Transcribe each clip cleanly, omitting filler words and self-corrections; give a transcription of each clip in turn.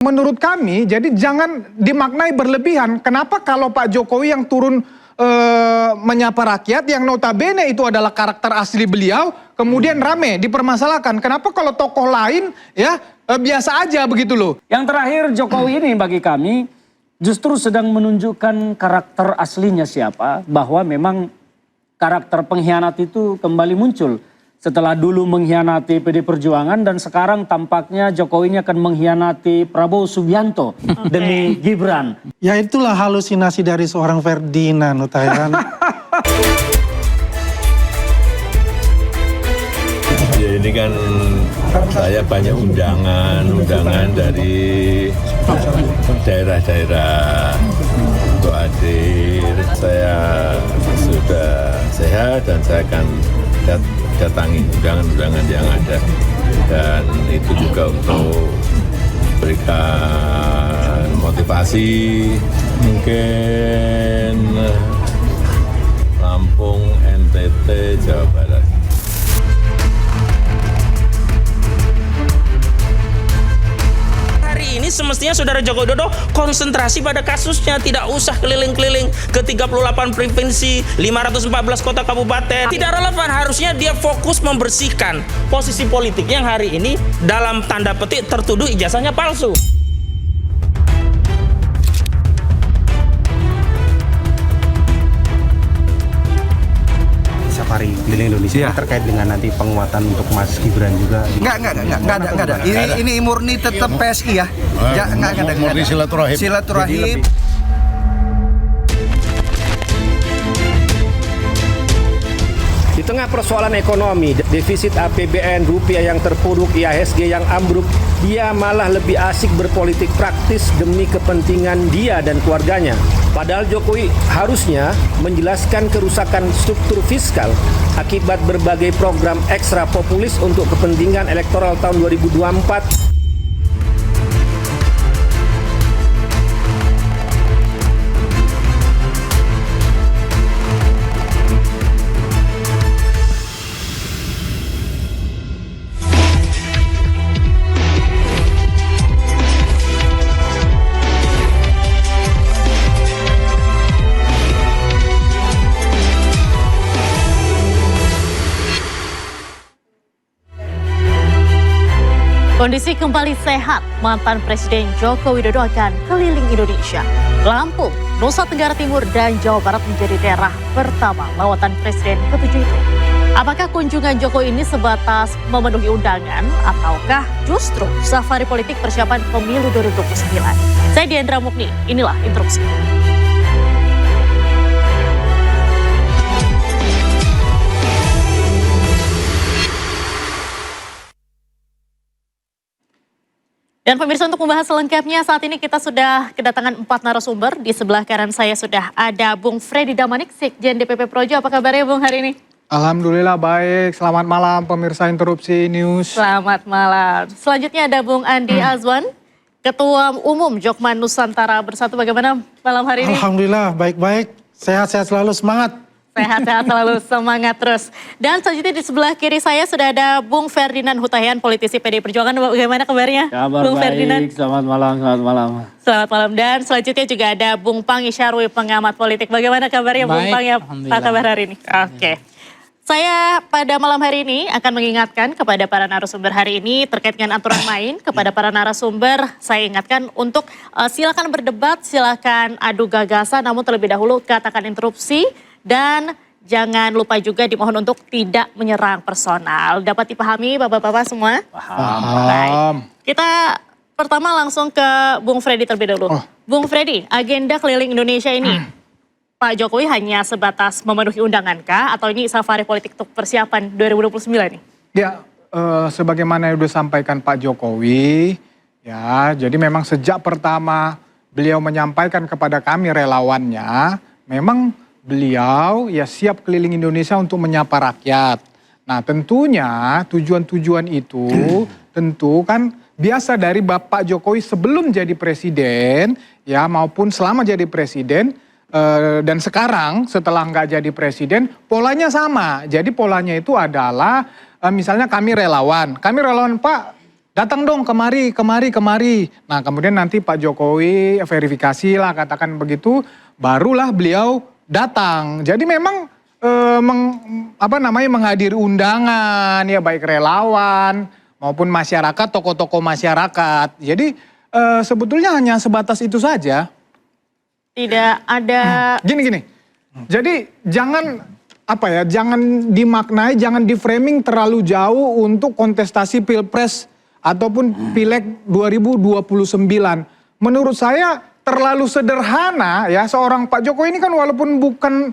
Menurut kami, jadi jangan dimaknai berlebihan. Kenapa kalau Pak Jokowi yang turun menyapa rakyat, yang notabene itu adalah karakter asli beliau, kemudian rame dipermasalahkan. Kenapa kalau tokoh lain ya biasa aja begitu loh. Yang terakhir, Jokowi ini bagi kami justru sedang menunjukkan karakter aslinya siapa, bahwa memang karakter pengkhianat itu kembali muncul. Setelah dulu mengkhianati PD Perjuangan dan sekarang tampaknya Jokowi ini akan mengkhianati Prabowo Subianto demi Gibran. Ya itulah halusinasi dari seorang Ferdinand Huta-Heian. Ya, ini kan saya banyak undangan dari daerah-daerah untuk hadir. Saya sudah sehat dan saya akan datangi undangan-undangan yang ada, dan itu juga untuk berikan motivasi. Mungkin Lampung, NTT, Jawa Barat. Hari ini semestinya Saudara Joko Widodo konsentrasi pada kasusnya, tidak usah keliling-keliling ke 38 provinsi, 514 kota kabupaten. Tidak relevan, harusnya dia fokus membersihkan posisi politik yang hari ini dalam tanda petik tertuduh ijazahnya palsu. Safari keliling Indonesia terkait dengan nanti penguatan untuk Mas Gibran juga. Enggak ada. Ini murni tetap PSI ya. Enggak ada. Murni silaturahim. Silaturahim. Di tengah persoalan ekonomi, defisit APBN, rupiah yang terpuruk, IHSG yang ambruk, dia malah lebih asik berpolitik praktis demi kepentingan dia dan keluarganya. Padahal Jokowi harusnya menjelaskan kerusakan struktur fiskal akibat berbagai program ekstra populis untuk kepentingan elektoral tahun 2024. Kondisi kembali sehat, mantan Presiden Joko Widodo akan keliling Indonesia. Lampung, Nusa Tenggara Timur, dan Jawa Barat menjadi daerah pertama lawatan Presiden ke-7 itu. Apakah kunjungan Jokowi ini sebatas memenuhi undangan, ataukah justru safari politik persiapan pemilu 2029? Saya Diandra Mukni, inilah interupsi. Dan pemirsa, untuk membahas selengkapnya saat ini kita sudah kedatangan 4 narasumber. Di sebelah kanan saya sudah ada Bung Freddy Damanik, Sekjen DPP Projo. Apa kabarnya Bung hari ini? Alhamdulillah baik, selamat malam pemirsa Interupsi News. Selamat malam. Selanjutnya ada Bung Andi Azwan, Ketua Umum Jokman Nusantara Bersatu. Bagaimana malam hari ini? Alhamdulillah baik-baik, sehat-sehat selalu, semangat. Sehat-sehat selalu, semangat terus. Dan selanjutnya di sebelah kiri saya sudah ada Bung Ferdinand Huta-Heian, politisi PDI Perjuangan. Bagaimana kabarnya? Kabar Bung baik, Ferdinand. selamat malam, selamat malam. Selamat malam. Dan selanjutnya juga ada Bung Pang Isyarwi, pengamat politik. Bagaimana kabarnya Bung Pang? Apa kabar hari ini? Oke. Saya pada malam hari ini akan mengingatkan kepada para narasumber hari ini terkait dengan aturan main. Kepada para narasumber saya ingatkan untuk silakan berdebat, silakan adu gagasan, namun terlebih dahulu katakan interupsi. Dan jangan lupa juga dimohon untuk tidak menyerang personal. Dapat dipahami bapak-bapak semua? Paham. Baik. Kita pertama langsung ke Bung Freddy terlebih dahulu. Bung Freddy, agenda keliling Indonesia ini, Pak Jokowi hanya sebatas memenuhi undangan kah? Atau ini safari politik untuk persiapan 2029 nih? Ya, sebagaimana yang sudah sampaikan Pak Jokowi, ya jadi memang sejak pertama beliau menyampaikan kepada kami relawannya, memang beliau ya siap keliling Indonesia untuk menyapa rakyat. Nah tentunya tujuan-tujuan itu tentu kan biasa dari Bapak Jokowi sebelum jadi presiden ya maupun selama jadi presiden dan sekarang setelah nggak jadi presiden polanya sama. Jadi polanya itu adalah misalnya kami relawan Pak datang dong kemari. Nah kemudian nanti Pak Jokowi verifikasi lah katakan begitu, barulah beliau datang. Jadi memang menghadiri undangan ya baik relawan maupun masyarakat, tokoh-tokoh masyarakat. Jadi sebetulnya hanya sebatas itu saja. Tidak ada. Gini. Jadi jangan dimaknai, jangan di-framing terlalu jauh untuk kontestasi Pilpres ataupun Pileg 2029. Menurut saya terlalu sederhana ya, seorang Pak Jokowi ini kan walaupun bukan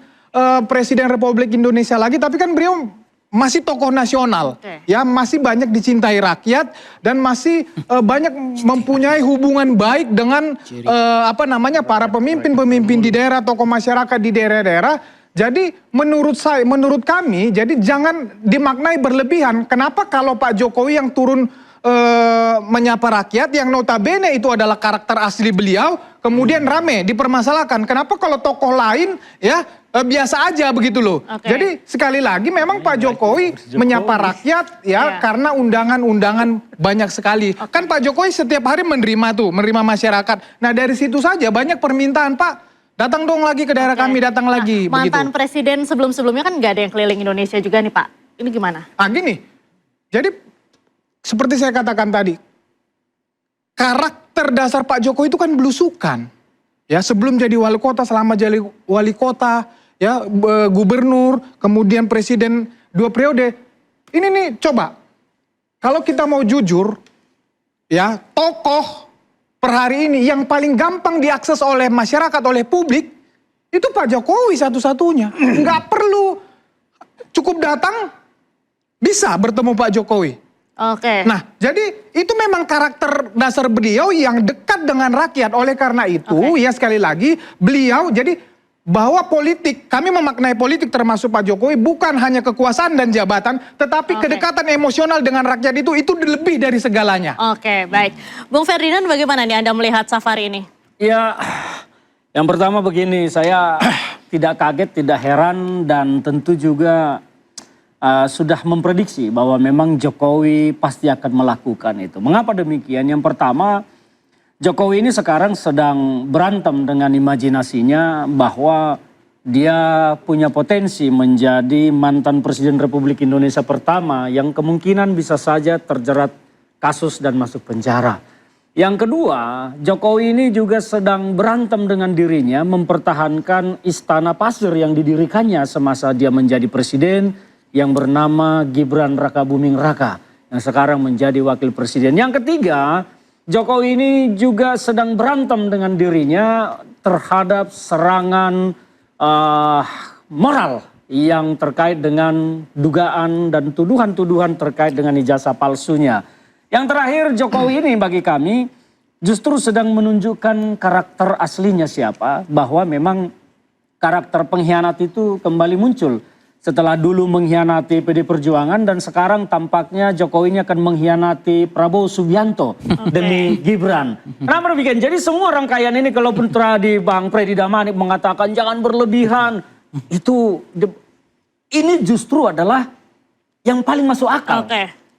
Presiden Republik Indonesia lagi, tapi kan beliau masih tokoh nasional, ya masih banyak dicintai rakyat dan masih banyak mempunyai hubungan baik dengan para pemimpin di daerah, tokoh masyarakat di daerah-daerah. Jadi menurut kami, jadi jangan dimaknai berlebihan. Kenapa kalau Pak Jokowi yang turun menyapa rakyat, yang notabene itu adalah karakter asli beliau, kemudian rame dipermasalahkan. Kenapa kalau tokoh lain ya biasa aja begitu loh. Jadi sekali lagi memang Pak Jokowi menyapa rakyat ya karena undangan-undangan banyak sekali. Kan Pak Jokowi setiap hari menerima masyarakat. Nah dari situ saja banyak permintaan, Pak datang dong lagi ke daerah kami, datang lagi. Mantan begitu. presiden sebelum-sebelumnya kan nggak ada yang keliling Indonesia juga nih Pak. Ini gimana? Gini, jadi seperti saya katakan tadi, karakter dasar Pak Jokowi itu kan belusukan. Ya, sebelum jadi wali kota, selama jadi wali kota, ya gubernur, kemudian presiden 2 periode. Ini nih coba, kalau kita mau jujur, ya tokoh per hari ini yang paling gampang diakses oleh masyarakat, oleh publik, itu Pak Jokowi satu-satunya. Nggak perlu, cukup datang, bisa bertemu Pak Jokowi. Nah, jadi itu memang karakter dasar beliau yang dekat dengan rakyat. Oleh karena itu, ya sekali lagi, beliau jadi bahwa politik, kami memaknai politik termasuk Pak Jokowi bukan hanya kekuasaan dan jabatan, tetapi kedekatan emosional dengan rakyat itu lebih dari segalanya. Oke, baik. Bung Ferdinand, bagaimana nih Anda melihat safari ini? Ya, yang pertama begini, saya tidak kaget, tidak heran, dan tentu juga sudah memprediksi bahwa memang Jokowi pasti akan melakukan itu. Mengapa demikian? Yang pertama, Jokowi ini sekarang sedang berantem dengan imajinasinya bahwa dia punya potensi menjadi mantan Presiden Republik Indonesia pertama yang kemungkinan bisa saja terjerat kasus dan masuk penjara. Yang kedua, Jokowi ini juga sedang berantem dengan dirinya mempertahankan istana pasir yang didirikannya semasa dia menjadi presiden, yang bernama Gibran Rakabuming Raka, yang sekarang menjadi wakil presiden. Yang ketiga, Jokowi ini juga sedang berantem dengan dirinya terhadap serangan moral yang terkait dengan dugaan dan tuduhan-tuduhan terkait dengan ijazah palsunya. Yang terakhir, Jokowi ini bagi kami justru sedang menunjukkan karakter aslinya siapa, bahwa memang karakter pengkhianat itu kembali muncul. Setelah dulu mengkhianati PD Perjuangan dan sekarang tampaknya Jokowi ini akan mengkhianati Prabowo Subianto demi Gibran. Kenapa demikian? Jadi semua rangkaian ini kalaupun tadi Bang Freddy Damanik mengatakan jangan berlebihan, ini justru adalah yang paling masuk akal.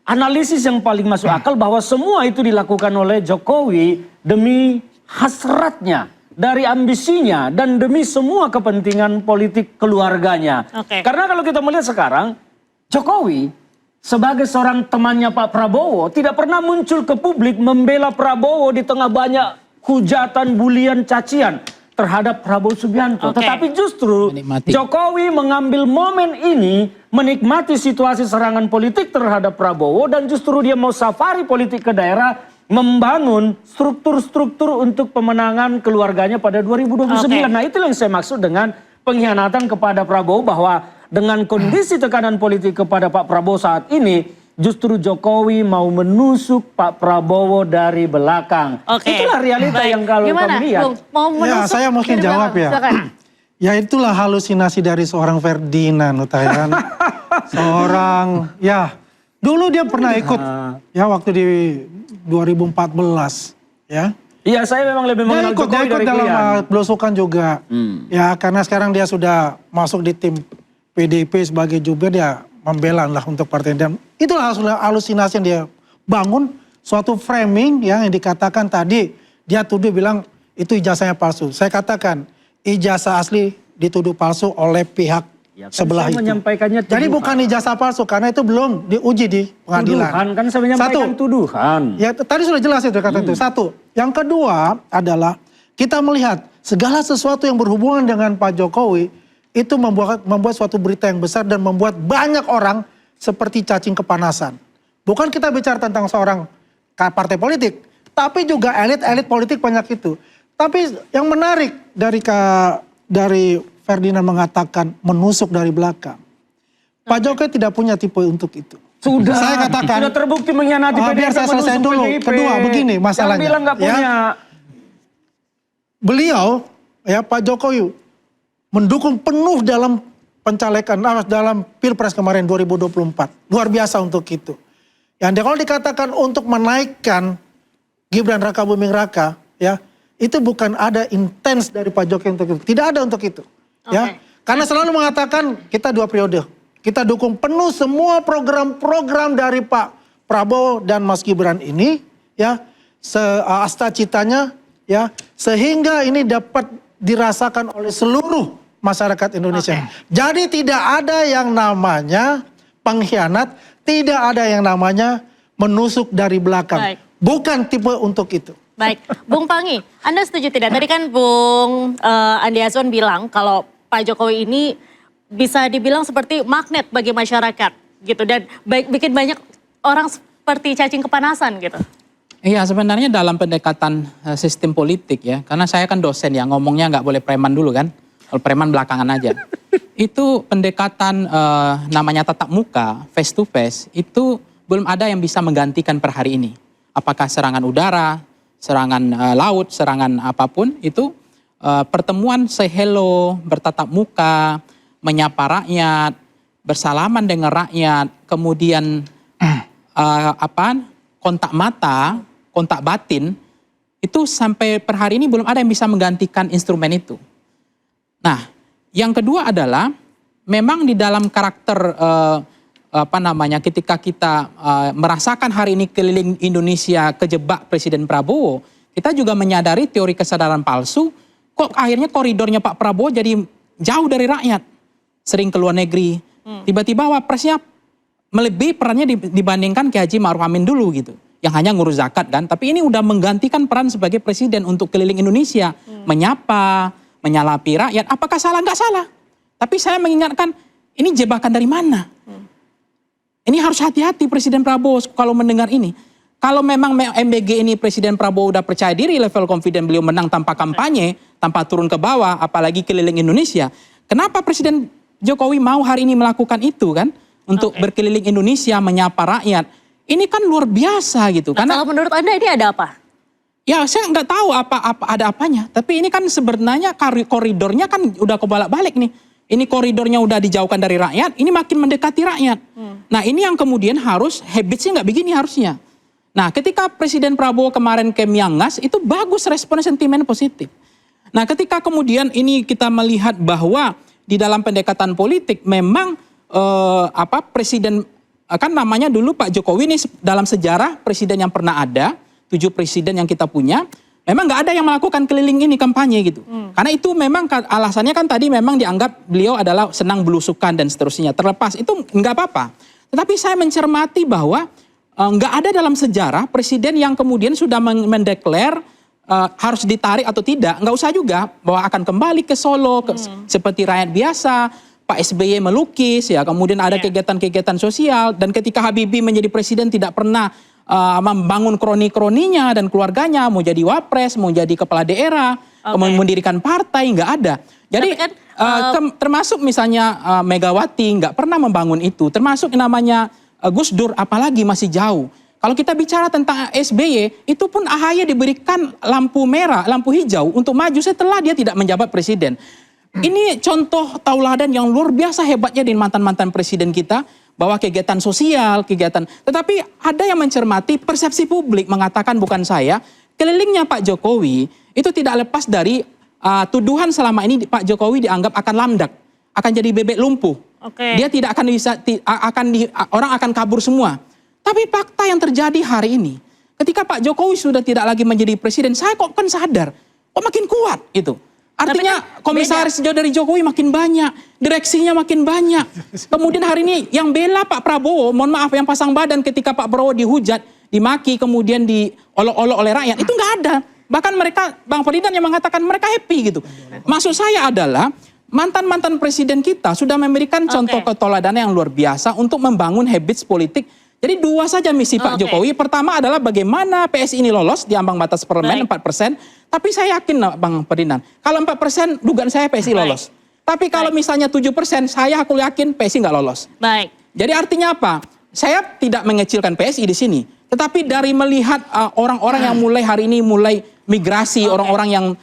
Analisis yang paling masuk akal bahwa semua itu dilakukan oleh Jokowi demi hasratnya, dari ambisinya, dan demi semua kepentingan politik keluarganya. Karena kalau kita melihat sekarang, Jokowi sebagai seorang temannya Pak Prabowo tidak pernah muncul ke publik membela Prabowo di tengah banyak hujatan, bulian, cacian terhadap Prabowo Subianto. Tetapi justru Jokowi mengambil momen ini menikmati situasi serangan politik terhadap Prabowo, dan justru dia mau safari politik ke daerah, membangun struktur-struktur untuk pemenangan keluarganya pada 2029. Nah, itulah yang saya maksud dengan pengkhianatan kepada Prabowo, bahwa dengan kondisi tekanan politik kepada Pak Prabowo saat ini, justru Jokowi mau menusuk Pak Prabowo dari belakang. Itulah realita yang kalau kami lihat. Mau menusuk, ya, saya mungkin jawab ya. Ya itulah halusinasi dari seorang Ferdinand, Utayan. Seorang, ya dulu dia pernah ikut ya waktu di 2014 ya. Iya, saya memang lebih mengenal Jokowi dari dalam belusukan juga. Ya karena sekarang dia sudah masuk di tim PDIP sebagai jubir, dia membela lah untuk partai. Dan itulah halusinasi yang dia bangun suatu framing yang dikatakan tadi, dia tuduh bilang itu ijazahnya palsu. Saya katakan ijazah asli dituduh palsu oleh pihak Ya, kan sebelah saya itu. menyampaikannya Jadi tuduhan. bukan ijazah palsu karena itu belum diuji di pengadilan. Tuduhan, kan saya menyampaikan tuduhan. Ya tadi sudah jelas itu kata itu. Satu. Yang kedua adalah kita melihat segala sesuatu yang berhubungan dengan Pak Jokowi itu membuat suatu berita yang besar dan membuat banyak orang seperti cacing kepanasan. Bukan kita bicara tentang seorang partai politik, tapi juga elit-elit politik banyak itu. Tapi yang menarik dari Ferdinand mengatakan menusuk dari belakang. Pak Jokowi tidak punya tipe untuk itu. Sudah, saya katakan, sudah terbukti mengkhianati PDIP. biar saya selesai dulu. PDIP. Kedua, begini masalahnya. Yang bilang nggak punya. Beliau, ya Pak Jokowi, mendukung penuh dalam pencalekan, dalam Pilpres kemarin 2024. Luar biasa untuk itu. Yang kalau dikatakan untuk menaikkan Gibran Raka Buming Raka, ya itu bukan ada intens dari Pak Jokowi untuk itu. Tidak ada untuk itu. Ya, karena selalu mengatakan kita 2 periode. Kita dukung penuh semua program-program dari Pak Prabowo dan Mas Gibran ini, ya, asta citanya, ya, sehingga ini dapat dirasakan oleh seluruh masyarakat Indonesia. Jadi tidak ada yang namanya pengkhianat, tidak ada yang namanya menusuk dari belakang. Baik. Bukan tipe untuk itu. Baik, Bung Pangi, Anda setuju tidak? Tadi kan Bung Andi Azwan bilang kalau Pak Jokowi ini bisa dibilang seperti magnet bagi masyarakat gitu dan bikin banyak orang seperti cacing kepanasan gitu. Iya, sebenarnya dalam pendekatan sistem politik ya, karena saya kan dosen ya, ngomongnya nggak boleh preman dulu kan, kalau preman belakangan aja. Itu pendekatan namanya tatap muka, face to face, itu belum ada yang bisa menggantikan per hari ini. Apakah serangan udara, serangan laut, serangan apapun, itu pertemuan say hello, bertatap muka, menyapa rakyat, bersalaman dengan rakyat, kemudian kontak mata, kontak batin, itu sampai per hari ini belum ada yang bisa menggantikan instrumen itu. Nah, yang kedua adalah memang di dalam karakter ketika kita merasakan hari ini keliling Indonesia kejebak Presiden Prabowo, kita juga menyadari teori kesadaran palsu. Kok akhirnya koridornya Pak Prabowo jadi jauh dari rakyat, sering ke luar negeri. Tiba-tiba wapresnya melebihi perannya dibandingkan Kiai Haji Ma'ruf Amin dulu gitu, yang hanya ngurus zakat kan. Tapi ini udah menggantikan peran sebagai presiden untuk keliling Indonesia, menyapa, menyalapi rakyat. Apakah salah? Nggak salah. Tapi saya mengingatkan, ini jebakan dari mana? Ini harus hati-hati Presiden Prabowo kalau mendengar ini. Kalau memang MBG ini Presiden Prabowo udah percaya diri, level confident beliau menang tanpa kampanye, tanpa turun ke bawah, apalagi keliling Indonesia. Kenapa Presiden Jokowi mau hari ini melakukan itu kan? Untuk berkeliling Indonesia, menyapa rakyat. Ini kan luar biasa gitu. Nah, kalau menurut Anda ini ada apa? Ya saya nggak tahu apa ada apanya. Tapi ini kan sebenarnya koridornya kan udah kebolak-balik nih. Ini koridornya udah dijauhkan dari rakyat, ini makin mendekati rakyat. Nah ini yang kemudian harus, habitsnya nggak begini harusnya. Nah ketika Presiden Prabowo kemarin ke Miangas, itu bagus respon sentimen positif. Nah ketika kemudian ini kita melihat bahwa di dalam pendekatan politik memang Presiden, kan namanya dulu Pak Jokowi ini dalam sejarah presiden yang pernah ada, 7 presiden yang kita punya, memang nggak ada yang melakukan keliling ini kampanye gitu. Karena itu memang alasannya kan tadi memang dianggap beliau adalah senang belusukan dan seterusnya. Terlepas itu nggak apa-apa. Tetapi saya mencermati bahwa nggak ada dalam sejarah presiden yang kemudian sudah mendeklar harus ditarik atau tidak. Nggak usah juga bahwa akan kembali ke Solo seperti rakyat biasa. Pak SBY melukis ya, kemudian ada kegiatan-kegiatan sosial. Dan ketika Habibie menjadi presiden tidak pernah membangun kroni-kroninya dan keluarganya, mau jadi wapres, mau jadi kepala daerah, mendirikan partai, nggak ada. Jadi kan, termasuk misalnya Megawati nggak pernah membangun itu, termasuk namanya Gus Dur apalagi masih jauh. Kalau kita bicara tentang SBY, itu pun AHY diberikan lampu merah, lampu hijau untuk maju setelah dia tidak menjabat presiden. Ini contoh tauladan yang luar biasa hebatnya di mantan-mantan presiden kita, bahwa kegiatan sosial, tetapi ada yang mencermati persepsi publik mengatakan bukan saya, kelilingnya Pak Jokowi itu tidak lepas dari tuduhan selama ini Pak Jokowi dianggap akan lamdak, akan jadi bebek lumpuh. Dia tidak akan bisa, orang akan kabur semua. Tapi fakta yang terjadi hari ini, ketika Pak Jokowi sudah tidak lagi menjadi presiden, saya kok kan sadar, kok makin kuat itu. Artinya komisaris dari Jokowi makin banyak, direksinya makin banyak. Kemudian hari ini yang bela Pak Prabowo, mohon maaf, yang pasang badan ketika Pak Prabowo dihujat, dimaki, kemudian diolok-olok oleh rakyat, itu nggak ada. Bahkan mereka, Bang Ferdinand yang mengatakan mereka happy gitu. Maksud saya adalah mantan-mantan presiden kita sudah memberikan contoh keteladanan yang luar biasa untuk membangun habits politik. Jadi dua saja misi Pak Jokowi. Pertama adalah bagaimana PSI ini lolos di ambang batas parlemen 4%. Tapi saya yakin Bang Ferdinand, kalau 4% dugaan saya PSI lolos. Tapi kalau misalnya 7%, aku yakin PSI nggak lolos. Baik. Jadi artinya apa? Saya tidak mengecilkan PSI di sini. Tetapi dari melihat orang-orang yang mulai hari ini mulai migrasi, orang-orang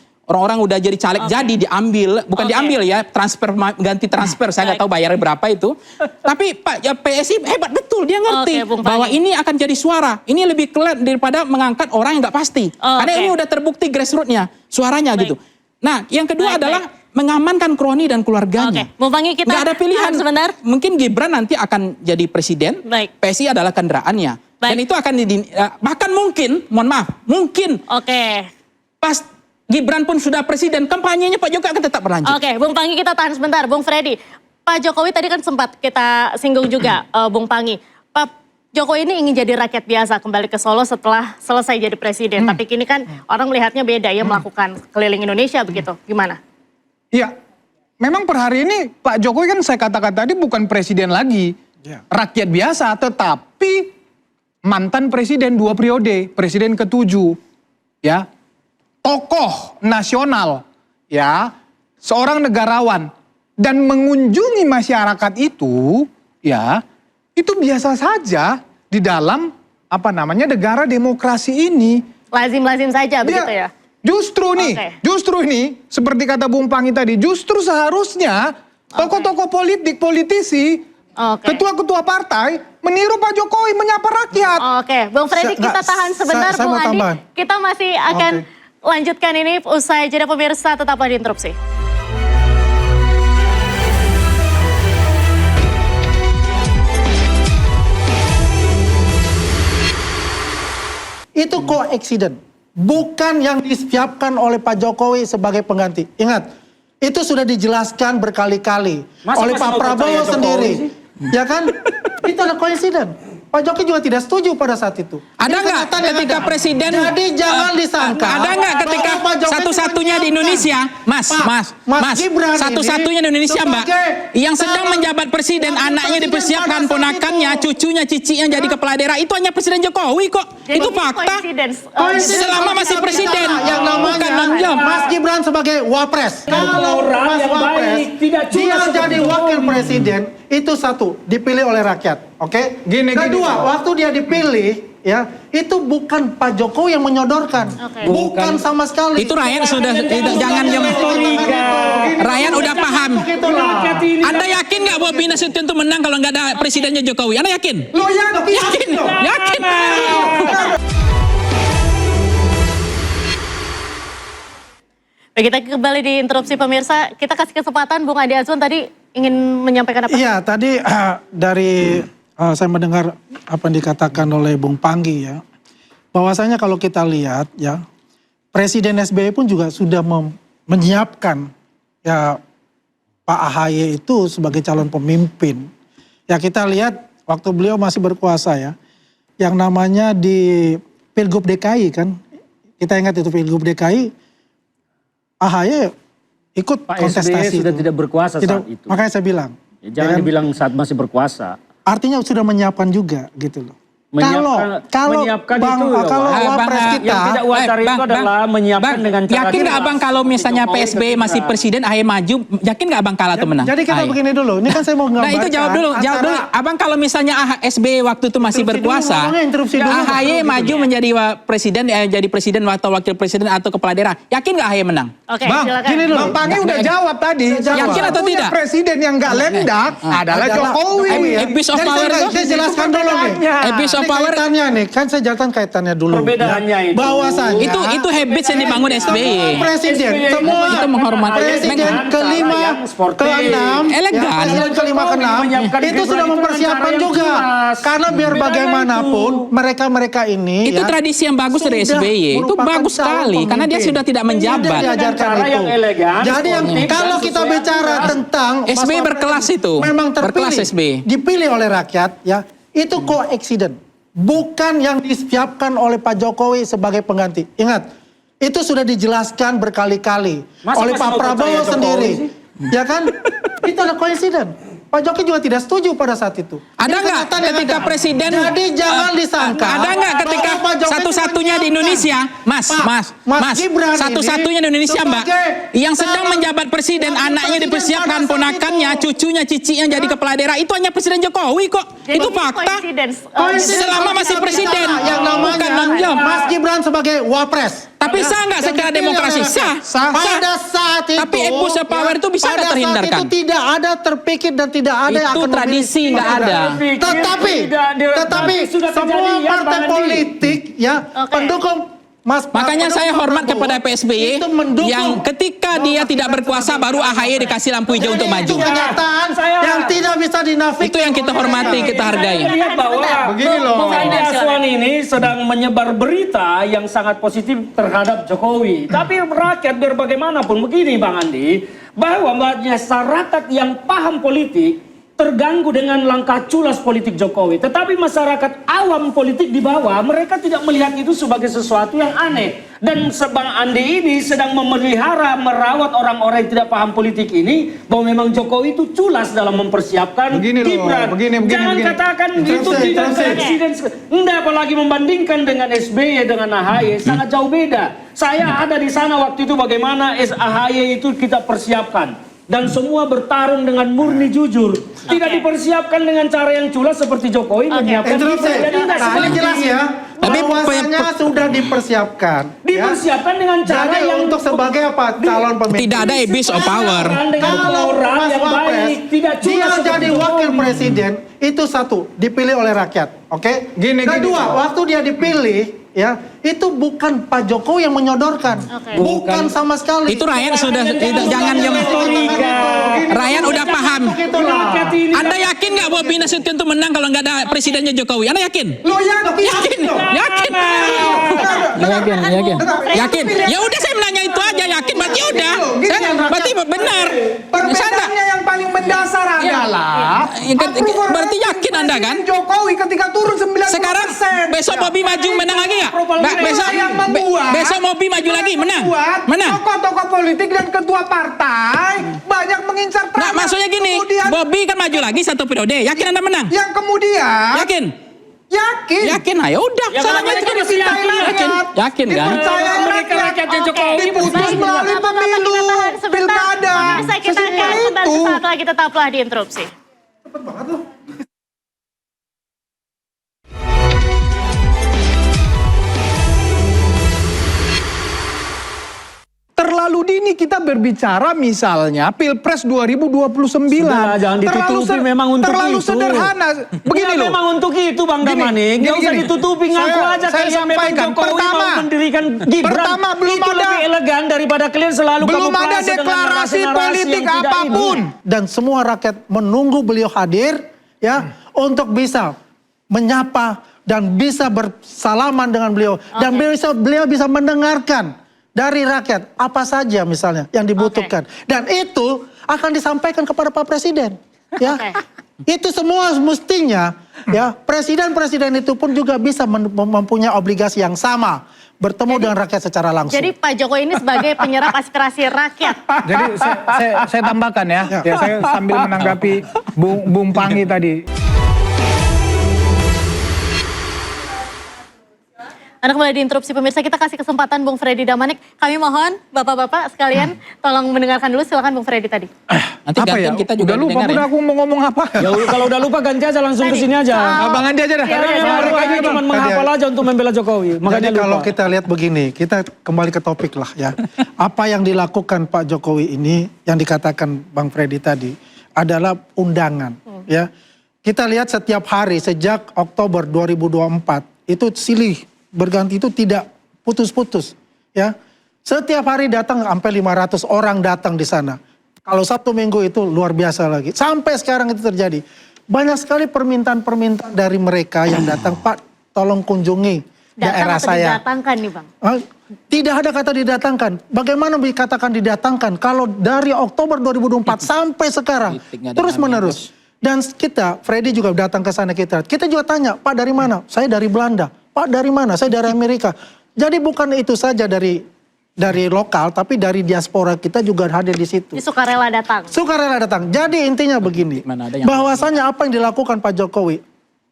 udah jadi caleg jadi diambil, bukan diambil ya, transfer, ganti transfer, saya nggak tahu bayarnya berapa itu. Tapi Pak ya PSI hebat betul, dia ngerti bahwa ini akan jadi suara. Ini lebih keren daripada mengangkat orang yang nggak pasti. Karena ini udah terbukti grassroots-nya, suaranya gitu. Nah, yang kedua adalah mengamankan kroni dan keluarganya. Bung Panggi, kita nggak ada pilihan sebentar. Mungkin Gibran nanti akan jadi presiden, PSI adalah kendaraannya. Dan itu akan bahkan mungkin, mohon maaf, mungkin pas Gibran pun sudah presiden, kampanyenya Pak Jokowi akan tetap berlanjut. Oke, Bung Panggi kita tahan sebentar. Bung Freddy, Pak Jokowi tadi kan sempat kita singgung juga, Bung Panggi. Pak Jokowi ini ingin jadi rakyat biasa, kembali ke Solo setelah selesai jadi presiden. Tapi kini kan orang melihatnya beda, ya melakukan keliling Indonesia begitu. Gimana? Iya, memang per hari ini Pak Jokowi kan saya katakan tadi bukan presiden lagi. Rakyat biasa, tetapi mantan presiden 2 periode, presiden ke-7. Ya, tokoh nasional, ya, seorang negarawan, dan mengunjungi masyarakat itu, ya, itu biasa saja di dalam negara demokrasi ini. Lazim-lazim saja begitu ya. Justru ini, seperti kata Bung Panggi tadi, justru seharusnya tokoh-tokoh politik, politisi, ketua-ketua partai meniru Pak Jokowi menyapa rakyat. Oke, Bung Freddy kita tahan sebentar, Bung Andi. Kita masih akan lanjutkan ini usai jeda pemirsa, tetaplah di Interupsi. Itu co-accident, bukan yang disiapkan oleh Pak Jokowi sebagai pengganti. Ingat, itu sudah dijelaskan berkali-kali oleh Pak Prabowo sendiri. Ya kan? Itu ada coincidence. Pak Jokowi juga tidak setuju pada saat itu. Ada nggak ketika presiden? Jadi jangan disangka. Ada nggak ketika satu-satunya di Indonesia, Mas, satu-satunya di Indonesia, Mbak, yang sedang menjabat presiden, anaknya dipersiapkan, ponakannya, cucunya, cicinya jadi kepala daerah, itu hanya Presiden Jokowi kok. Jadi itu fakta. Selama masih presiden, yang namanya Mas Gibran sebagai wapres. Kalau orang yang baik tidak dia jadi wakil presiden, itu satu dipilih oleh rakyat. Oke? Kedua, waktu dia dipilih, ya, itu bukan Pak Jokowi yang menyodorkan. Bukan sama sekali. Itu rakyat sudah, jangan rakyat udah paham. Anda yakin nggak bahwa Bobi Nasution itu menang kalau nggak ada presidennya Jokowi? Anda yakin? Lo yakin? Yakin. Baik, kita kembali di Interupsi pemirsa. Kita kasih kesempatan Bung Andi Azwan tadi ingin menyampaikan apa? Iya, tadi dari saya mendengar apa yang dikatakan oleh Bung Panggi ya. Bahwasanya kalau kita lihat ya, Presiden SBY pun juga sudah menyiapkan ya Pak AHY itu sebagai calon pemimpin. Ya kita lihat waktu beliau masih berkuasa ya, yang namanya di Pilgub DKI kan, kita ingat itu Pilgub DKI, AHY ikut Pak kontestasi SBY sudah itu. tidak berkuasa saat itu. Makanya saya bilang. Jangan dibilang saat masih berkuasa. Artinya sudah menyiapkan juga gitu loh. Menyiapkan itu wapres kita, yang tidak wajar itu adalah menyiapkan dengan cara yakin nggak Abang kalau misalnya PSB masih presiden, AHY maju, yakin nggak Abang kalah atau menang? Jadi kita begini dulu, ini kan saya mau gambarkan. Nah itu jawab dulu. Abang kalau misalnya SBY waktu itu masih berkuasa, AHY maju menjadi presiden, jadi presiden atau wakil presiden atau kepala daerah, yakin nggak AHY menang? Oke, Bang, gini dulu. Bang Panggi udah jawab tadi. Yakin atau tidak? Presiden yang nggak lendak adalah Jokowi. Abuse of power itu? Saya jelaskan dulu nih. Abuse of power kaitannya nih, kan saya jelaskan kaitannya dulu. Perbedaannya itu. Bahwasanya itu habits yang dibangun SBY. presiden, semua Itu menghormati. presiden kelima, keenam, Elegan. presiden kelima, keenam itu sudah mempersiapkan juga. Karena biar bagaimanapun mereka ini Itu tradisi yang bagus dari sudah SBY. Itu merupakan bagus calon sekali karena dia pemimpin. sudah tidak Sudah menjabat. diajarkan Cara itu. yang elegan, Jadi sportif, kalau dan kita sesuai bicara aturan. tentang SBY Mas berkelas Wapres itu. memang Berkelas terpilih, SBY. dipilih oleh rakyat ya, itu coexistent. Bukan yang disiapkan oleh Pak Jokowi sebagai pengganti. Ingat, itu sudah dijelaskan berkali-kali Masa oleh masih Pak mau Prabowo percaya Jokowi sendiri. sih? Ya kan? Itu ada coexistent. Pak Jokowi juga tidak setuju pada saat itu. Ada Ini nggak kenyataan yang ketika ada. presiden Jadi jangan disangka. ada nggak ketika bahwa Pak Jokowi satu-satunya di menyiapkan. Indonesia, Mas Gibran satu-satunya di ini Indonesia Mbak, sebagai yang sedang calon menjabat presiden, wakil anaknya presiden dipersiapkan, pada saat ponakannya, itu. cucunya, cicinya jadi kepala daerah, itu hanya Presiden Jokowi kok. Jadi Itu ini fakta. coincidence. Selama Kalau masih kita presiden, bicara yang namanya bukan non-job. Mas Gibran sebagai wapres. Tapi sah nggak Dan secara dipilih demokrasi? oleh rakyat. Sah. Pada saat itu. Tapi abuse of power itu bisa nggak terhindarkan? Pada saat itu tidak ada terpikir dan tidak ada yang Itu akan tradisi memilih. nggak ada. Tetapi sudah semua kejadian, partai Bang Andi. politik ya Oke. pendukung Mas. Makanya saya pendukung hormat Prabowo kepada PSBY itu mendukung yang ketika dia tidak berkuasa baru AHY dikasih lampu hijau untuk maju. Itu kenyataan yang tidak bisa dinafikan. Itu yang kita hormati, kita hargai. Saya lihat bahwa Begini loh. Bung Andi Aswan ini sedang menyebar berita yang sangat positif terhadap Jokowi. Tapi rakyat biar bagaimanapun begini Bang Andi, bahwa masyarakat yang paham politik terganggu dengan langkah culas politik Jokowi. Tetapi masyarakat awam politik di bawah, mereka tidak melihat itu sebagai sesuatu yang aneh. Dan Bang Andi ini sedang memelihara, merawat orang-orang yang tidak paham politik ini, bahwa memang Jokowi itu culas dalam mempersiapkan Begini loh, Gibran. begini, Jangan begini. katakan itu tidak presiden. Enggak, apalagi membandingkan dengan SBY dengan AHY, sangat jauh beda. Saya ada di sana waktu itu bagaimana AHY itu kita persiapkan. Dan semua bertarung dengan murni jujur. Tidak dipersiapkan dengan cara yang culas seperti Jokowi menyiapkan Gibran. Jadi enggak Nah, ini seperti jelas ya. Tapi Bahwasanya sudah dipersiapkan. dipersiapkan dengan cara Jadi yang untuk sebagai apa? Calon pemimpin. Tidak ada abuse of power. dengan Kalau moral Mas yang Wapres, baik, tidak dia culas seperti jadi Jokowi. wakil presiden itu satu dipilih oleh rakyat, oke? Kedua, waktu dia dipilih, ya itu bukan Pak Jokowi yang menyodorkan, bukan sama sekali. Itu rakyat sudah jangan yang rakyat udah paham. Rakyat ini Anda yakin nggak Bobi Nasution itu menang kalau nggak ada presidennya Jokowi? Anda yakin? Lo Yakin? Yakin? Yakin? Ya udah saya menanya itu aja, yakin berarti udah. Saya berarti benar. Perbedaannya yang paling mendasar adalah Berarti yakin Anda kan? Jokowi ketika turun 90%. Sekarang besok Bobi maju menang lagi nggak? Besok yang membuat besok Bobi maju lagi menang? membuat Menang? tokoh-tokoh politik dan ketua partai banyak mengincar Nah, tanah. maksudnya gini, Kemudian Bobi kan maju lagi satu periode. Yakin Anda menang? yang kemudian Yakin? yakin Yakin? Ayo udah. Ya, Salahnya kalau itu mereka yakin. yakin, Yakin? Yakin kan? dipercaya mereka rakyatnya Jokowi diputus melalui pemilu pilkada. Pemirsa, kita akan kembali sesaat lagi, tetaplah di interupsi. Terlalu dini kita berbicara misalnya Pilpres 2029. Sudah, jangan ditutupi, memang untuk terlalu itu. sederhana. Begini Ya, loh. memang untuk itu Bang Gini, Damanik. Nggak usah gini. ditutupi, ngaku aja Saya kalian memang sampaikan. Jokowi mau mendirikan Gibran. Pertama, belum itu ada- lebih elegan daripada kalian selalu Belum ada kamuflase dengan deklarasi narasi-narasi politik yang tidak apapun. ini. Dan semua rakyat menunggu beliau hadir ya untuk bisa menyapa dan bisa bersalaman dengan beliau dan beliau bisa mendengarkan dari rakyat apa saja misalnya yang dibutuhkan dan itu akan disampaikan kepada Pak Presiden ya. Itu semua mestinya ya presiden-presiden itu pun juga bisa mempunyai obligasi yang sama bertemu dengan rakyat secara langsung. Jadi Pak Jokowi ini sebagai penyerap aspirasi rakyat. Jadi saya tambahkan ya. Ya, saya sambil menanggapi Bung Pangi tadi. Anda kembali diinterupsi pemirsa, kita kasih kesempatan Bung Freddy Damanik. Kami mohon Bapak-Bapak sekalian tolong mendengarkan dulu, silakan Bung Freddy tadi. Nanti Apa ya? gantian kita juga Udah lupa, didengar udah ya. aku mau ngomong apa. Ya kalau udah lupa ganti aja langsung ke sini aja. Bang Andi aja dah. Karena memang mereka cuma menghafal aja untuk membela Jokowi. Makanya Jadi kalau lupa. kita lihat begini, kita kembali ke topik lah ya. Apa yang dilakukan Pak Jokowi ini, yang dikatakan Bang Freddy tadi, adalah undangan ya. kita lihat setiap hari sejak Oktober 2024 itu silih berganti itu tidak putus-putus, ya. Setiap hari datang sampai 500 orang datang di sana. Kalau Sabtu Minggu itu luar biasa lagi. Sampai sekarang itu terjadi. Banyak sekali permintaan-permintaan dari mereka yang datang, Pak, tolong kunjungi daerah saya. Didatangkan nih Bang? Tidak ada kata didatangkan. Bagaimana dikatakan didatangkan kalau dari Oktober 2024 sampai sekarang terus menerus. Dan kita, Freddy juga datang ke sana kita juga tanya, Pak dari mana? Saya dari Belanda. Pak dari mana? Saya dari Amerika. Jadi bukan itu saja dari lokal, tapi dari diaspora kita juga hadir di situ. Sukarela datang. Sukarela datang. Jadi intinya begini, bahwasanya apa yang dilakukan Pak Jokowi,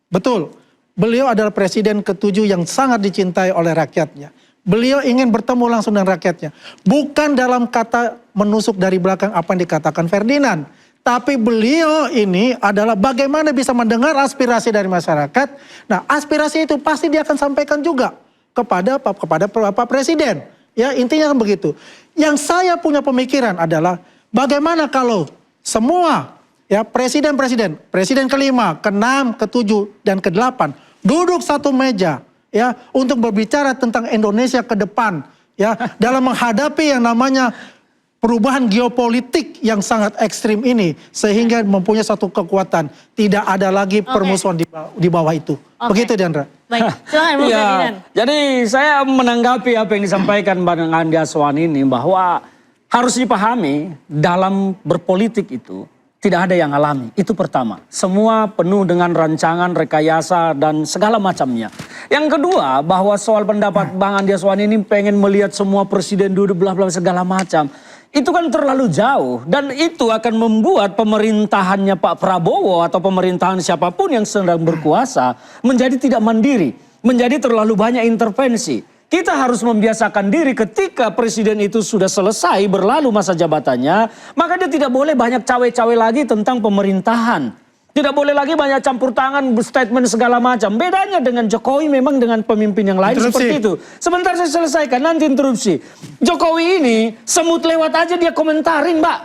betul. Beliau adalah presiden ke-7 yang sangat dicintai oleh rakyatnya. Beliau ingin bertemu langsung dengan rakyatnya. Bukan dalam kata menusuk dari belakang apa yang dikatakan Ferdinand. Tapi beliau ini adalah bagaimana bisa mendengar aspirasi dari masyarakat. Nah, aspirasi itu pasti dia akan sampaikan juga kepada Pak Presiden. Ya, intinya kan begitu. Yang saya punya pemikiran adalah bagaimana kalau semua ya presiden ke-5, ke-6, ke-7 dan ke-8 duduk satu meja ya untuk berbicara tentang Indonesia ke depan ya dalam menghadapi yang namanya perubahan geopolitik yang sangat ekstrim ini sehingga mempunyai satu kekuatan. Tidak ada lagi permusuhan di bawah itu. Begitu Diandra. Baik, silakan Bang Ferdinand. Jadi saya menanggapi apa yang disampaikan Bang Andi Aswan ini bahwa harus dipahami dalam berpolitik itu tidak ada yang alami. Itu pertama. Semua penuh dengan rancangan, rekayasa dan segala macamnya. Yang kedua bahwa soal pendapat Bang Andi Aswan ini pengen melihat semua presiden duduk bla-bla segala macam. Itu kan terlalu jauh dan itu akan membuat pemerintahannya Pak Prabowo atau pemerintahan siapapun yang sedang berkuasa menjadi tidak mandiri, menjadi terlalu banyak intervensi. Kita harus membiasakan diri ketika presiden itu sudah selesai berlalu masa jabatannya, maka dia tidak boleh banyak cawe-cawe lagi tentang pemerintahan. Tidak boleh lagi banyak campur tangan, statement segala macam. Bedanya dengan Jokowi memang dengan pemimpin yang lain seperti itu. Sebentar saya selesaikan, nanti interupsi. Jokowi ini semut lewat aja dia komentarin, Mbak.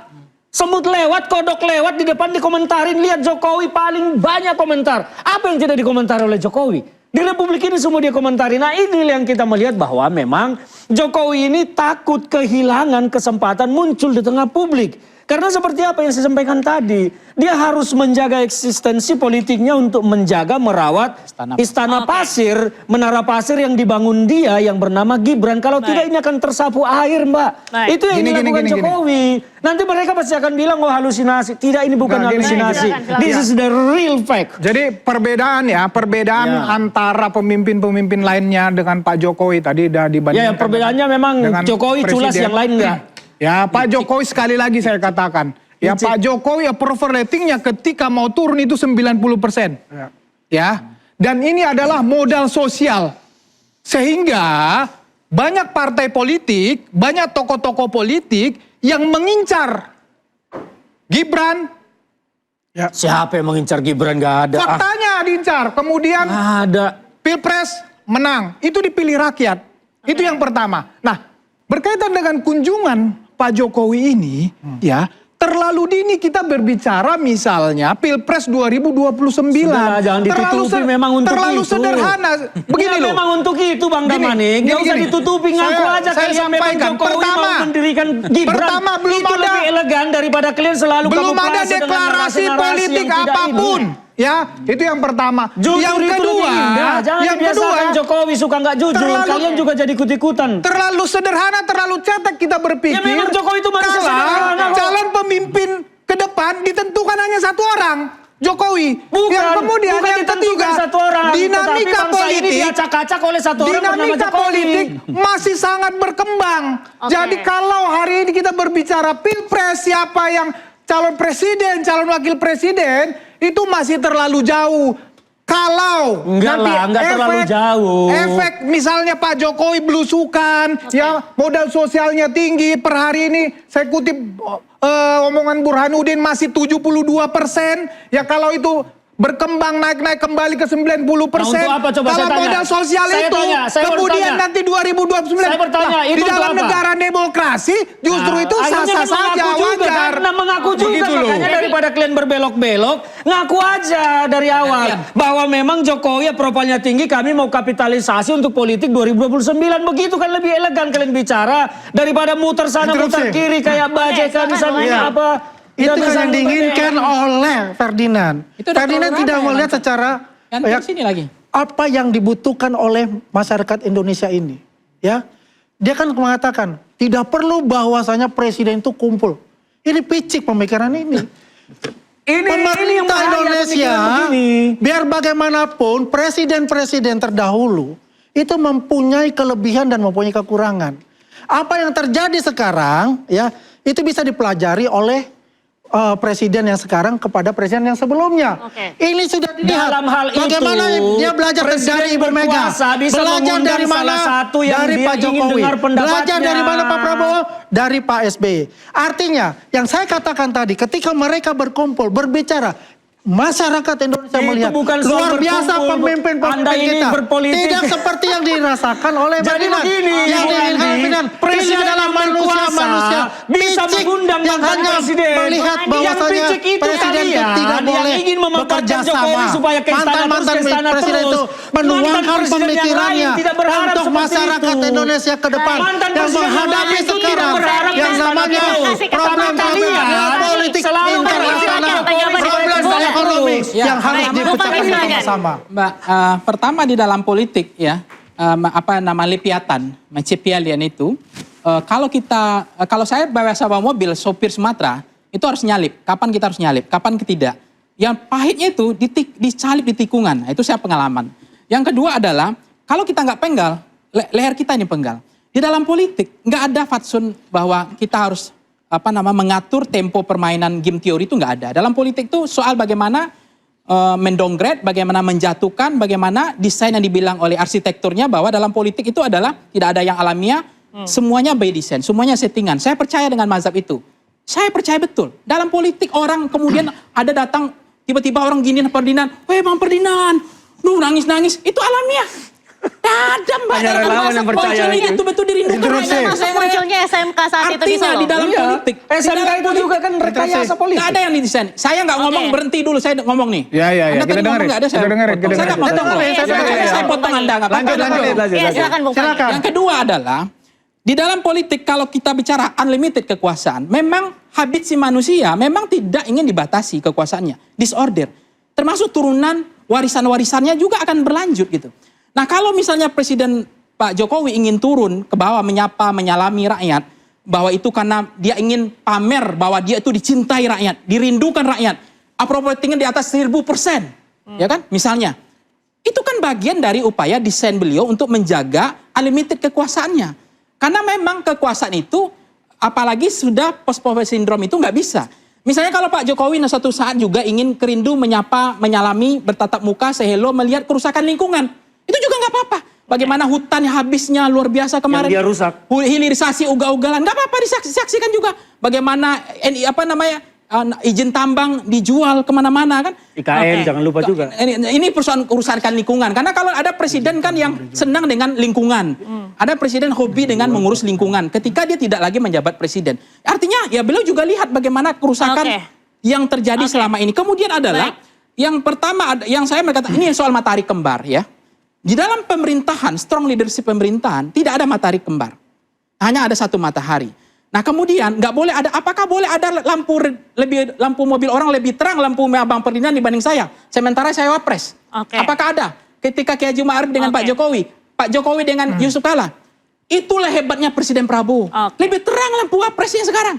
Semut lewat, kodok lewat di depan dikomentarin. Lihat Jokowi paling banyak komentar. Apa yang tidak dikomentari oleh Jokowi? Di Republik ini semua dia komentari. Nah ini yang kita melihat bahwa memang Jokowi ini takut kehilangan kesempatan muncul di tengah publik. Karena seperti apa yang saya sampaikan tadi, dia harus menjaga eksistensi politiknya untuk menjaga merawat istana pasir, menara pasir yang dibangun dia yang bernama Gibran. Kalau tidak ini akan tersapu air, Mbak. Itu yang dilakukan Jokowi. Nanti mereka pasti akan bilang, oh halusinasi. Tidak, ini bukan halusinasi. This is the real fact. Jadi perbedaan antara pemimpin-pemimpin lainnya dengan Pak Jokowi tadi udah dibandingkan. Ya, perbedaannya memang Jokowi culas, yang lain enggak. Ya, Pak Jokowi sekali lagi saya katakan. Ya, Pak Jokowi approval ratingnya ketika mau turun itu 90%. Ya. Dan ini adalah modal sosial. Sehingga banyak partai politik, banyak tokoh-tokoh politik yang mengincar Gibran. Ya. Siapa yang mengincar Gibran? Gak ada. Faktanya diincar. Kemudian ada. Pilpres menang. Itu dipilih rakyat. Itu yang pertama. Nah, berkaitan dengan kunjungan Pak Jokowi ini, ya terlalu dini kita berbicara misalnya Pilpres 2029. Sudah, jangan ditutupi memang untuk terlalu itu. Sederhana. Begini loh. Memang untuk itu Bang Damanik. Gak usah ditutupi, ngaku aja kalian memang Jokowi mau mendirikan Gibran. Pertama, belum itu ada, lebih elegan daripada kalian selalu belum ada deklarasi politik apapun. Ya, itu yang pertama. Jujur yang kedua, yang kedua, Jokowi suka nggak jujur, kalian juga jadi ikut-ikutan. Terlalu sederhana, terlalu cetek kita berpikir. Ya memang Jokowi itu manusia sederhana. Calon pemimpin ke depan ditentukan hanya satu orang, Jokowi. Bukan, yang kemudian yang ketiga, satu orang, dinamika politik ini diacak-acak oleh satu orang bernama Jokowi. Dinamika politik masih sangat berkembang. Jadi kalau hari ini kita berbicara Pilpres, siapa yang calon presiden, calon wakil presiden, itu masih terlalu jauh. Kalau enggak terlalu jauh. Efek misalnya Pak Jokowi belusukan, ya modal sosialnya tinggi. Per hari ini saya kutip omongan Burhanuddin masih 72%. Ya kalau itu berkembang naik kembali ke 90%. Nah, untuk apa? Coba kalau modal sosial itu kemudian nanti 2029 saya bertanya, itu di dalam apa? negara demokrasi kontestasi justru itu akhirnya sah-sah kan saja, mengaku juga, wajar. karena mengaku juga, Begitu loh. makanya daripada kalian berbelok-belok, ngaku aja dari awal bahwa memang Jokowi profilnya tinggi, kami mau kapitalisasi untuk politik 2029, begitu kan lebih elegan kalian bicara daripada muter sana muter kiri kayak bajai kan bisa apa. Itu Nggak bisa yang diinginkan oleh Ferdinand. Itu udah Ferdinand terlalu tidak ramai melihat nanti. secara Kan sini lagi. apa yang dibutuhkan oleh masyarakat Indonesia ini. Ya, dia kan mengatakan tidak perlu bahwasanya presiden itu kumpul. Ini picik pemikiran ini. Pemerintah Indonesia, biar bagaimanapun presiden-presiden terdahulu itu mempunyai kelebihan dan mempunyai kekurangan. Apa yang terjadi sekarang, ya, itu bisa dipelajari oleh presiden yang sekarang kepada presiden yang sebelumnya. Ini sudah dilihat. Dalam hal itu, bagaimana dia belajar dari Ibu Mega, bisa belajar dari mengundang mana? salah satu yang Dari dia Pak ingin Jokowi. dengar pendapatnya. Belajar dari mana Pak Prabowo? Dari Pak SBY. Artinya, yang saya katakan tadi, ketika mereka berkumpul, berbicara, masyarakat Indonesia Itu melihat bukan soal luar biasa berkumpul. pemimpin-pemimpin Anda ini kita. berpolitik. Tidak seperti yang dirasakan oleh Jadi Ferdinand. begini, Yang Bung diinginkan Andi, Ferdinand, presiden ini adalah yang berkuasa manusia bisa picik mengundang yang mantan hanya presiden. melihat Yang bahwasanya picik itu presiden itu kalian tidak yang boleh ingin memanfaatkan bekerja Jokowi sama. supaya ke istana Mantan-mantan terus, ke istana presiden terus. itu menuangkan Mantan presiden yang pemikirannya lain tidak berharap untuk seperti masyarakat itu. Indonesia ke depan. Mantan Yang presiden yang menghadapi lain itu tidak sekarang berharap yang ke namanya istana terus. problem-problem Kalian politik selalu internasional, problem ekonomi yang harus dipecahkan bersama-sama. Mbak, pertama di dalam politik ya, lipiatan, cipialian itu, kalau saya biasa bawa mobil, sopir Sumatera, itu harus nyalip. Kapan kita harus nyalip, kapan tidak. Yang pahitnya itu disalip di tikungan, itu saya pengalaman. Yang kedua adalah, kalau kita nggak penggal, leher kita ini penggal. Di dalam politik, nggak ada fatsun bahwa kita harus mengatur tempo permainan game teori itu nggak ada. Dalam politik itu soal bagaimana mendowngrade, bagaimana menjatuhkan, bagaimana desain yang dibilang oleh arsitekturnya bahwa dalam politik itu adalah tidak ada yang alamiah, semuanya by design, semuanya settingan. Saya percaya dengan mazhab itu. Saya percaya betul. Dalam politik orang kemudian ada datang tiba-tiba orang gini Ferdinand, "Weh Bang Ferdinand, lu nangis-nangis." Itu alamiah. Ada Mbak dalam masa munculnya itu betul dirindukan. Munculnya SMK saat itu Artinya di dalam politik. SMK itu juga kan rekayasa politik. Nggak ada yang didesain. Saya nggak ngomong, berhenti dulu. Saya ngomong nih. Ya. Anda Kita tadi ngomong dengerin. nggak ada, saya Kita dengerin. potong. Saya nggak potong. Saya potong Anda. Nggak apa-apa. Iya, silakan Bung Pang. Yang kedua adalah, di dalam politik kalau kita bicara unlimited kekuasaan, memang habit si manusia memang tidak ingin dibatasi kekuasaannya. Disorder. Termasuk turunan warisan-warisannya juga akan berlanjut gitu. Nah kalau misalnya Presiden Pak Jokowi ingin turun ke bawah menyapa, menyalami rakyat, bahwa itu karena dia ingin pamer bahwa dia itu dicintai rakyat, dirindukan rakyat, approval ratingnya di atas 1000%, ya kan? Misalnya, itu kan bagian dari upaya desain beliau untuk menjaga unlimited kekuasaannya. Karena memang kekuasaan itu, apalagi sudah post-power syndrome itu nggak bisa. Misalnya kalau Pak Jokowi suatu saat juga ingin kerindu menyapa, menyalami, bertatap muka, sehelo, melihat kerusakan lingkungan. Itu juga nggak apa-apa. Bagaimana hutan habisnya luar biasa kemarin. Yang dia rusak. Hilirisasi ugal-ugalan. Nggak apa-apa disaksikan juga. Bagaimana izin tambang dijual kemana-mana kan. IKN jangan lupa juga. Ini persoalan urusan lingkungan. Karena kalau ada presiden kan yang senang dengan lingkungan. Ada presiden hobi dengan mengurus lingkungan. Ketika dia tidak lagi menjabat presiden. Artinya ya beliau juga lihat bagaimana kerusakan yang terjadi selama ini. Kemudian adalah yang pertama yang saya berkata ini soal matahari kembar ya. Di dalam pemerintahan, strong leadership pemerintahan, tidak ada matahari kembar. Hanya ada satu matahari. Nah kemudian, nggak boleh ada, apakah boleh ada lampu mobil orang lebih terang, lampu Bang Ferdinand dibanding saya? Sementara saya wapres. Apakah ada? Ketika Kiai Haji Ma'ruf dengan Pak Jokowi dengan Yusuf Kala. Itulah hebatnya Presiden Prabowo. Lebih terang lampu wapresnya sekarang.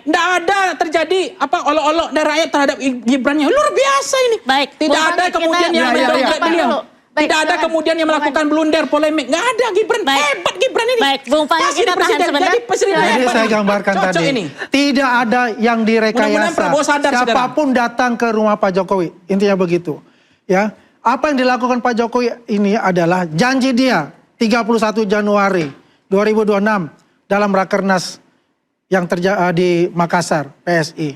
Nggak ada terjadi olok-olok dari rakyat terhadap Gibrannya. Luar biasa ini. Tidak ada kemudian yang mendongkrak beliau. Tidak ada kemudian yang melakukan blunder, polemik. Nggak ada Gibran. Hebat Gibran ini. Bung Pang, kita tahan sebentar. Jadi saya gambarkan tadi. Ini. Tidak ada yang direkayasa. Siapapun datang ke rumah Pak Jokowi. Intinya begitu. Ya. Apa yang dilakukan Pak Jokowi ini adalah janji dia 31 Januari 2026 dalam Rakernas yang terjadi di Makassar, PSI.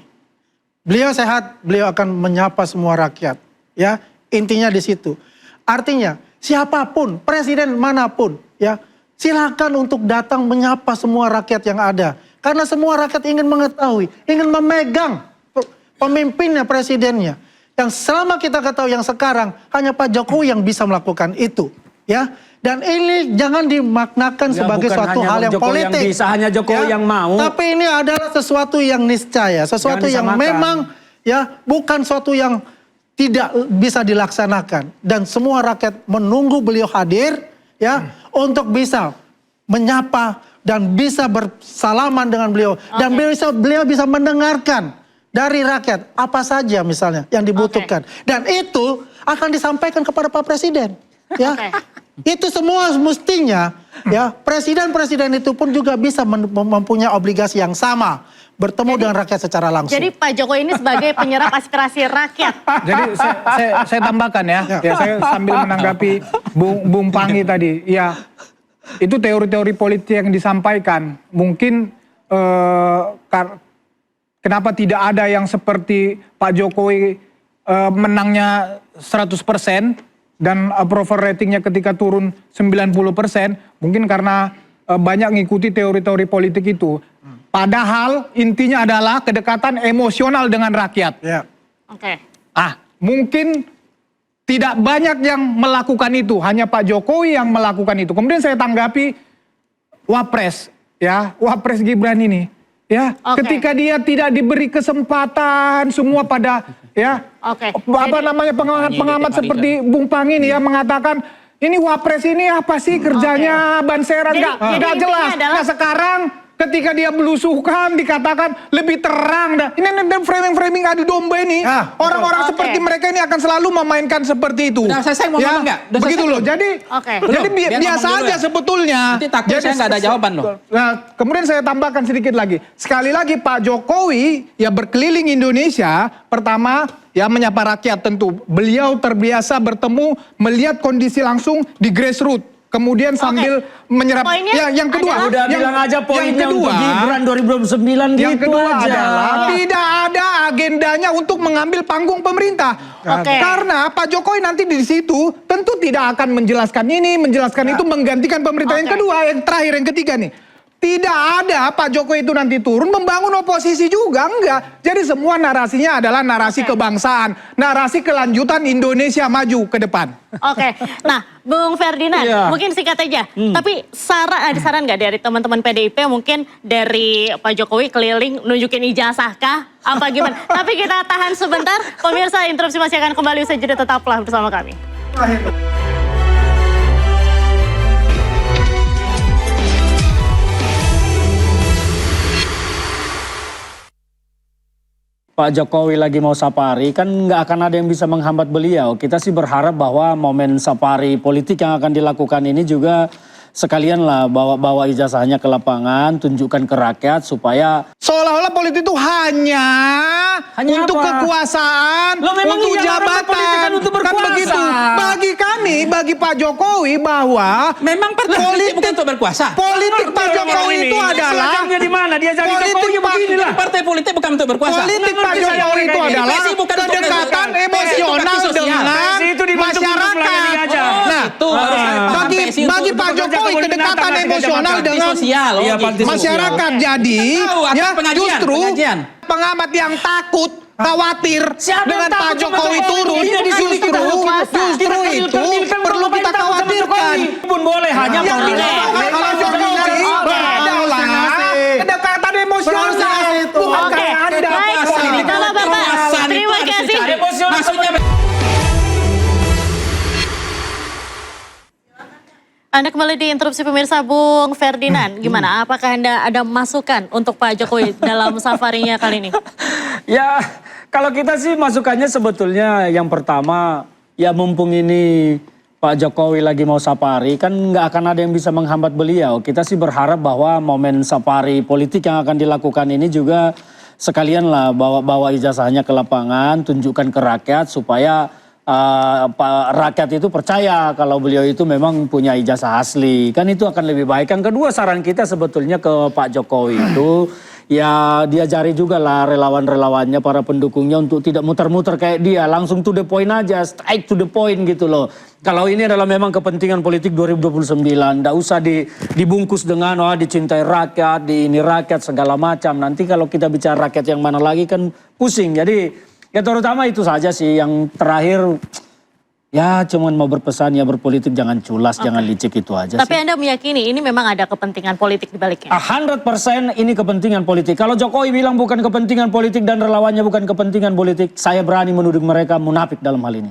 Beliau sehat, beliau akan menyapa semua rakyat. Ya, intinya di situ. Artinya siapapun, presiden manapun, ya silakan untuk datang menyapa semua rakyat yang ada. Karena semua rakyat ingin mengetahui, ingin memegang pemimpinnya, presidennya. Yang selama kita ketahui yang sekarang, hanya Pak Jokowi yang bisa melakukan itu. Ya. Dan ini jangan dimaknakan sebagai suatu hal yang politik. Yang bisa, hanya Jokowi yang mau. Tapi ini adalah sesuatu yang niscaya, sesuatu yang memang ya bukan suatu yang tidak bisa dilaksanakan. Dan semua rakyat menunggu beliau hadir ya untuk bisa menyapa dan bisa bersalaman dengan beliau. Dan beliau bisa mendengarkan dari rakyat apa saja misalnya yang dibutuhkan. Dan itu akan disampaikan kepada Pak Presiden. Ya, itu semua mestinya ya presiden-presiden itu pun juga bisa mempunyai obligasi yang sama bertemu dengan rakyat secara langsung. Jadi Pak Jokowi ini sebagai penyerap aspirasi rakyat. Jadi saya tambahkan ya, saya sambil menanggapi Bung Pangi tadi. Ya, itu teori-teori politik yang disampaikan. Mungkin kenapa tidak ada yang seperti Pak Jokowi menangnya 100%. Dan approval ratingnya ketika turun 90%, mungkin karena banyak ngikuti teori-teori politik itu. Padahal intinya adalah kedekatan emosional dengan rakyat. Ya. Mungkin tidak banyak yang melakukan itu, hanya Pak Jokowi yang melakukan itu. Kemudian saya tanggapi Wapres, ya, Wapres Gibran ini. Ya, ketika dia tidak diberi kesempatan, semua pada ya apa namanya pengamat seperti Bung Pang ini ya mengatakan ini Wapres ini apa sih kerjanya Banseran nggak jelas. Nah sekarang ketika dia belusukan dikatakan lebih terang dah. Ini framing adu domba ini orang-orang seperti mereka ini akan selalu memainkan seperti itu. Udah selesai mau ngomong nggak? Begitu loh. Jadi biasa aja sebetulnya. Nanti takut saya nggak ada jawaban loh. Nah kemudian saya tambahkan sedikit lagi. Sekali lagi Pak Jokowi ya berkeliling Indonesia. Pertama ya menyapa rakyat tentu. Beliau terbiasa bertemu melihat kondisi langsung di grassroots. Kemudian sambil menyerap. Ya, yang kedua, udah bilang aja poinnya yang kedua, untuk Gibran 2029 gitu yang kedua aja. adalah tidak ada agendanya untuk mengambil panggung pemerintah. Karena Pak Jokowi nanti di situ tentu tidak akan menjelaskan ini, menjelaskan itu, menggantikan pemerintah. Yang kedua, yang terakhir, yang ketiga nih. Tidak ada Pak Jokowi itu nanti turun membangun oposisi juga, enggak. Jadi semua narasinya adalah narasi kebangsaan, narasi kelanjutan Indonesia maju ke depan. Nah Bung Ferdinand, mungkin singkat aja. Tapi ada saran nggak dari teman-teman PDIP mungkin dari Pak Jokowi keliling nunjukin ijazah kah? Apa gimana? Tapi kita tahan sebentar. Pemirsa, interupsi masih akan kembali usai jeda, tetaplah bersama kami. Pak Jokowi lagi mau safari, kan nggak akan ada yang bisa menghambat beliau. Kita sih berharap bahwa momen safari politik yang akan dilakukan ini juga sekalian lah bawa ijazahnya ke lapangan, tunjukkan ke rakyat supaya seolah-olah politik itu hanya untuk kekuasaan, untuk jabatan, untuk kan begitu. Bagi kami, bagi Pak Jokowi bahwa memang politik bukan untuk berkuasa. Politik Pak Jokowi itu adalah di mana dia jadi Jokowi beginilah. Partai politik bukan untuk berkuasa. Politik Pak Jokowi itu adalah kedekatan emosional dengan masyarakat. Nah, bagi Pak Jokowi kedekatan emosional dengan masyarakat. Jadi ya justru pengamat yang takut, khawatir dengan Pak Jokowi turun, justru itu perlu kita khawatirkan. Pun boleh hanya kalau Jokowi adalah kedekatan emosional, bukan kayak Anda. Kalau Bapak, terima kasih. Anda kembali di interupsi pemirsa. Bung Ferdinand, gimana? Apakah Anda ada masukan untuk Pak Jokowi dalam safarinya kali ini? Ya, kalau kita sih masukannya sebetulnya yang pertama, ya mumpung ini Pak Jokowi lagi mau safari, kan nggak akan ada yang bisa menghambat beliau. Kita sih berharap bahwa momen safari politik yang akan dilakukan ini juga sekalian lah bawa ijazahnya ke lapangan, tunjukkan ke rakyat supaya rakyat itu percaya kalau beliau itu memang punya ijazah asli. Kan itu akan lebih baik. Yang kedua saran kita sebetulnya ke Pak Jokowi itu, ya diajari juga lah relawan-relawannya, para pendukungnya untuk tidak muter-muter kayak dia, langsung to the point aja, straight to the point gitu loh. Kalau ini adalah memang kepentingan politik 2029, nggak usah dibungkus dengan dicintai rakyat, di ini rakyat segala macam. Nanti kalau kita bicara rakyat yang mana lagi kan pusing. Jadi ya terutama itu saja sih yang terakhir. Ya cuman mau berpesan ya berpolitik jangan culas, jangan licik itu aja. Tapi Anda meyakini ini memang ada kepentingan politik di baliknya? 100% ini kepentingan politik. Kalau Jokowi bilang bukan kepentingan politik dan relawannya bukan kepentingan politik, saya berani menuduh mereka munafik dalam hal ini.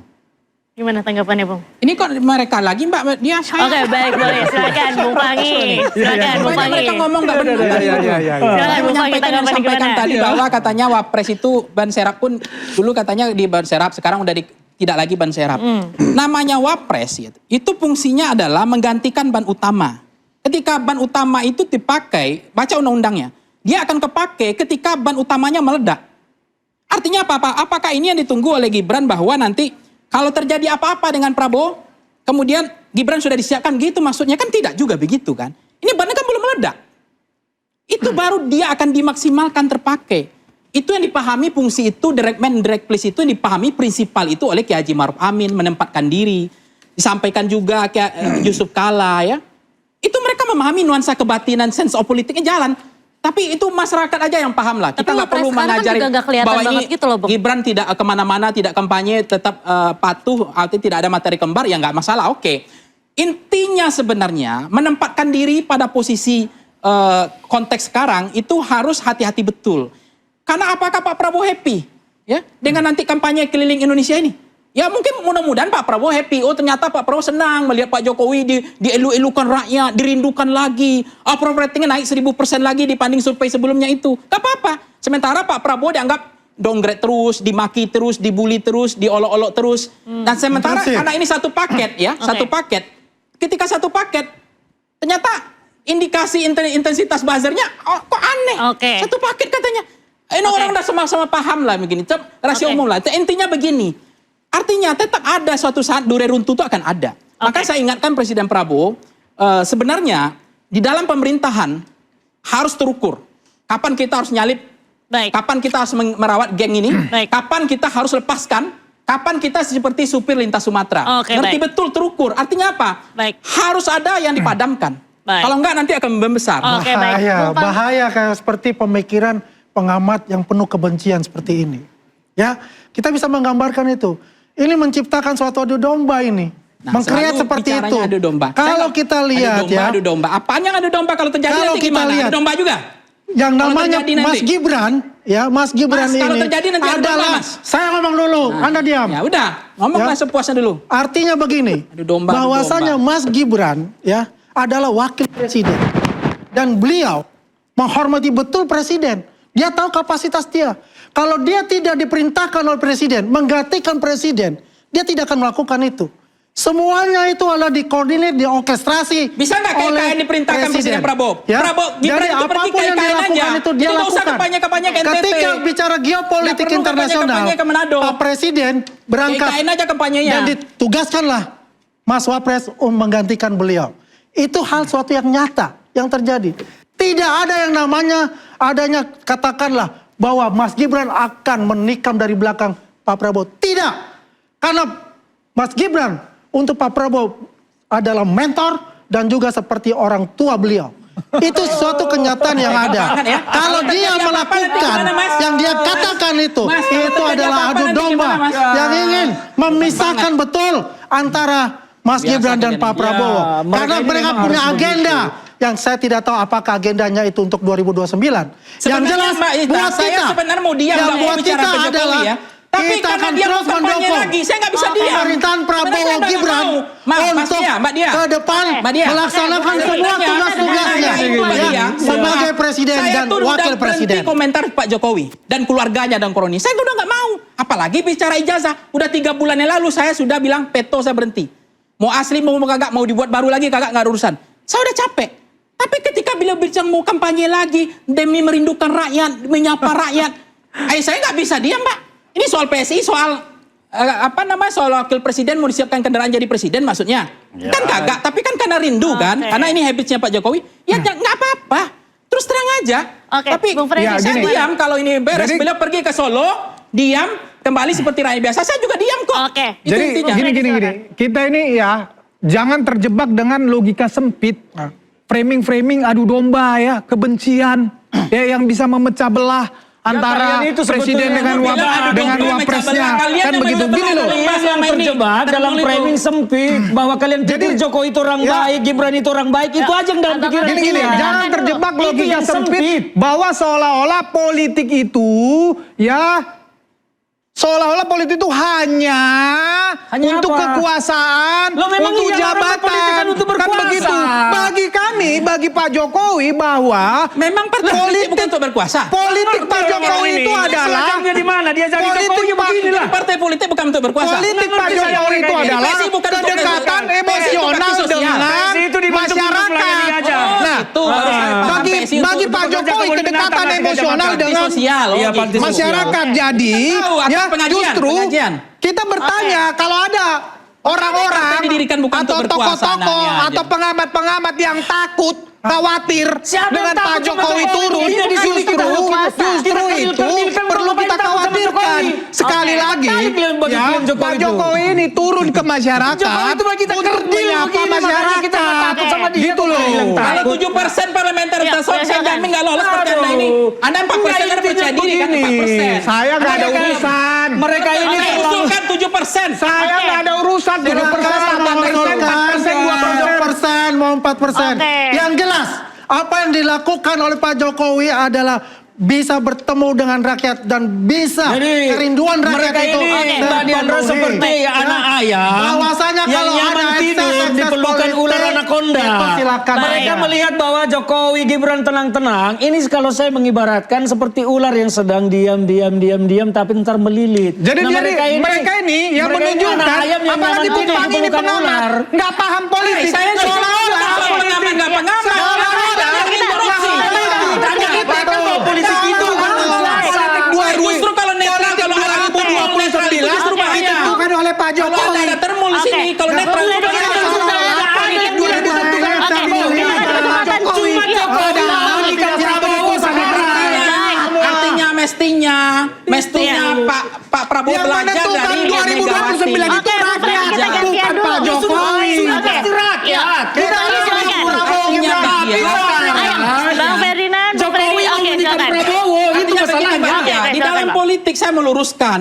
Gimana tanggapannya, Bung? Ini kok mereka lagi Mbak, dia saya. Oke, baik, boleh. Silakan Bung Pangi. Silakan Bung Pangi. Mereka ngomong nggak benar. Silakan Bung Pangi, tanggapannya sampaikan gimana? tadi bahwa katanya Wapres itu ban serap pun dulu katanya di ban serap, sekarang udah tidak lagi ban serap. Namanya Wapres itu fungsinya adalah menggantikan ban utama. Ketika ban utama itu dipakai, baca undang-undangnya, dia akan kepake ketika ban utamanya meledak. Artinya apa? Apakah ini yang ditunggu oleh Gibran bahwa nanti kalau terjadi apa-apa dengan Prabowo, kemudian Gibran sudah disiapkan gitu maksudnya? Kan tidak juga begitu kan. Ini bannya kan belum meledak. Itu baru dia akan dimaksimalkan terpakai. Itu yang dipahami fungsi itu, direct man, direct place itu yang dipahami prinsipal itu oleh Kiai Haji Maruf Amin, menempatkan diri. Disampaikan juga Kiai Yusuf Kala ya. Itu mereka memahami nuansa kebatinan, sense of politiknya jalan. Tapi itu masyarakat aja yang paham lah. Kita nggak perlu mengajari bahwa ini gitu loh, Gibran tidak kemana-mana, tidak kampanye, tetap patuh, artinya tidak ada materi kembar, ya nggak masalah, oke. Intinya sebenarnya menempatkan diri pada posisi konteks sekarang itu harus hati-hati betul. Karena apakah Pak Prabowo happy ya dengan nanti kampanye keliling Indonesia ini? Ya mungkin mudah-mudahan Pak Prabowo happy. Oh ternyata Pak Prabowo senang melihat Pak Jokowi dielu-elukan rakyat, dirindukan lagi. Approval ratingnya naik 1000% lagi dibanding survei sebelumnya itu. Gak apa-apa. Sementara Pak Prabowo dianggap downgrade terus, dimaki terus, dibully terus, diolok-olok terus. Dan sementara karena ini satu paket ya, satu paket. Ketika satu paket, ternyata indikasi intensitas buzzernya kok aneh. Satu paket katanya. Ini orang udah sama-sama paham lah begini. Rasio umum lah. Intinya begini. Artinya tetap ada suatu saat dure runtuh itu akan ada. Maka saya ingatkan Presiden Prabowo, sebenarnya di dalam pemerintahan harus terukur. Kapan kita harus nyalip, kapan kita harus merawat geng ini, kapan kita harus lepaskan, kapan kita seperti supir lintas Sumatera. Ngerti betul terukur. Artinya apa? Harus ada yang dipadamkan. Kalau enggak nanti akan membesar. Bahaya kayak seperti pemikiran pengamat yang penuh kebencian seperti ini. Ya, kita bisa menggambarkan itu. Ini menciptakan suatu adu domba ini. Mengkreat seperti itu. Adu domba. Kalau kita lihat adu domba. Apanya adu domba kalau terjadi kalau nanti kita gimana? lihat, Adu domba juga? Yang namanya Mas Gibran, ya Mas Gibran ini kalau terjadi nanti adalah, saya ngomong dulu, Anda diam. Ya udah, ngomonglah sepuasnya dulu. Artinya begini, bahwasanya Mas Gibran ya adalah wakil presiden. Dan beliau menghormati betul presiden. Dia tahu kapasitas dia. Kalau dia tidak diperintahkan oleh presiden, menggantikan presiden, dia tidak akan melakukan itu. Semuanya itu adalah dikoordinir, diorkestrasi. Bisa nggak KKN diperintahkan Presiden Prabowo? Ya? Prabowo, Gibran jadi itu pergi apapun yang KKN dilakukan aja. itu dia Nggak usah lakukan. kampanye-kampanye ke NTT. Ketika bicara geopolitik internasional, Pak Presiden berangkat KKN aja kampanyenya. dan ditugaskanlah Mas Wapres menggantikan beliau. Itu hal suatu yang nyata yang terjadi. Tidak ada yang namanya adanya katakanlah bahwa Mas Gibran akan menikam dari belakang Pak Prabowo. Tidak. Karena Mas Gibran untuk Pak Prabowo adalah mentor dan juga seperti orang tua beliau. Itu suatu kenyataan yang ada. Kalau dia melakukan yang dia katakan itu adalah adu domba yang ingin memisahkan betul antara Mas Gibran dan Pak Prabowo. Karena mereka punya agenda yang saya tidak tahu apakah agendanya itu untuk 2029. Yang jelas buat kita, sebenarnya mau diam, yang buat kita adalah tapi kita akan dia terus mendukung lagi, saya nggak bisa diam. Pemerintahan Prabowo Gibran untuk ke depan melaksanakan semua tugas-tugasnya sebagai presiden dan wakil presiden. Komentar Pak Jokowi dan keluarganya dan kroni, saya udah nggak mau. Apalagi bicara ijazah, udah 3 bulan yang lalu saya sudah bilang peto saya berhenti. Mau asli mau kagak, mau dibuat baru lagi kagak, nggak ada urusan. Saya udah capek. Tapi ketika beliau bilang mau kampanye lagi demi merindukan rakyat, menyapa rakyat, saya nggak bisa diam, Pak. Ini soal PSI, soal soal wakil presiden mau disiapkan kendaraan jadi presiden maksudnya. Kan kagak, tapi kan karena rindu kan, karena ini habitsnya Pak Jokowi. Ya nggak apa-apa. Terus terang aja. Oke, Tapi Bung Freddy, saya gini. diam kalau ini beres. Jadi- Beliau pergi ke Solo, diam, kembali seperti rakyat biasa. Saya juga diam kok. Oke. Itu Jadi intinya. gini. Kita ini ya jangan terjebak dengan logika sempit. Framing adu domba ya, kebencian ya yang bisa memecah belah antara kalian itu presiden sebetulnya dengan bilang adu domba, wapresnya. mecah belah. Kalian Kan yang begitu memecah gini belah loh. kalian. Yang Selama ini terjebak dalam tertulis framing itu. sempit bahwa kalian pikir Jokowi itu orang ya. baik, Gibran itu orang baik, itu aja yang dalam pikiran Gini, kita. jangan terjebak Itu logika yang sempit bahwa seolah-olah politik itu ya seolah-olah politik itu hanya untuk apa? kekuasaan, Loh, memang untuk iya, orang jabatan, berpolitik kan untuk berkuasa. begitu. Bagi kami, bagi Pak Jokowi bahwa Memang partai politik bukan untuk berkuasa. politik Pak Jokowi itu adalah Selangnya di mana? Dia jadi politik Jokowi beginilah. Partai politik bukan untuk berkuasa. politik Pak Jokowi itu adalah PSI bukan untuk kedekatan PSI emosional bakti sosial. dengan PSI itu dibentuk untuk melayani masyarakat. aja. Nah, itu harus paham. bagi PSI untuk Pak bekerja Jokowi kebun kedekatan binatang, emosional bakti dengan sosial. Iya, gitu. bakti sosial. masyarakat. Jadi Tahu, akan ya pengajian, justru pengajian. kita bertanya kalau ada orang-orang Partai didirikan bukan atau untuk berkuasa, tokoh-tokoh anaknya aja. atau pengamat-pengamat yang takut khawatir Siapa yang dengan takut Pak sama Jokowi Jokowi? turun, Tidak disuruh kita berkuasa. justru itu perlu kita khawatirkan. Sekali Oke. lagi, Betul kalian bagi ya, kalian Jokowi Pak itu. Jokowi ini turun ke masyarakat Jokowi itu bagi kita untuk kerdil menyapa begini, makanya masyarakat. kita nggak takut sama dia. Gitu loh. Kalau 7% parlementer Ya, tersebut, saya silakan. jamin nggak lolos seperti Anda ini. Anda 4% Anda percaya diri kan 4%. Saya nggak ada Mereka- urusan. Mereka ini Saya selalu usulkan 7%. Saya Oke. nggak ada urusan. 7%, 4%, mau 4%. Oke. Yang jelas, apa yang dilakukan oleh Pak Jokowi adalah bisa bertemu dengan rakyat dan bisa Jadi, kerinduan rakyat mereka itu ini Mbak Diandra terpenuhi. seperti anak ayam Bahwasanya yang kalau nyaman ada tidur ekses diperlukan politik, ular anaconda. itu silakan. Mereka Baik. melihat bahwa Jokowi Gibran tenang-tenang. Ini kalau saya mengibaratkan seperti ular yang sedang diam tapi ntar melilit. Jadi mereka ini yang mereka ini menunjukkan, anak ayam yang apalagi nyaman tidur Bung Pang ini diperlukan ular. pengamat, nggak paham politik. Saya Seolah-olah pengamat nggak pengamat. Politik itu Justru kalau netral, kalau ada netral justru bahaya. ditentukan oleh Pak Kalau Jokowi. ada termul di sini, kalau netral Boleh itu ditentukan bahaya. oleh Pak Jokowi. Oke, kita ada kesempatan Cuma Jokowi Jika Prabowo sama Artinya mestinya Pak Prabowo yang belajar menentukan dari 2029 itu Oke, rakyat, kita gantian bukan dulu. Pak Jokowi. Oke. rakyat. Kita Oke, ini silakan. Prabowo Artinya Gibran. dia. Ayo, Bang Ferdinand, Bung Jokowi Freddy. yang Oke, menjadikan silakan. Prabowo itu Artinya masalahnya. begini, Bang, Oke, ya. Di silakan, dalam Bang. politik saya meluruskan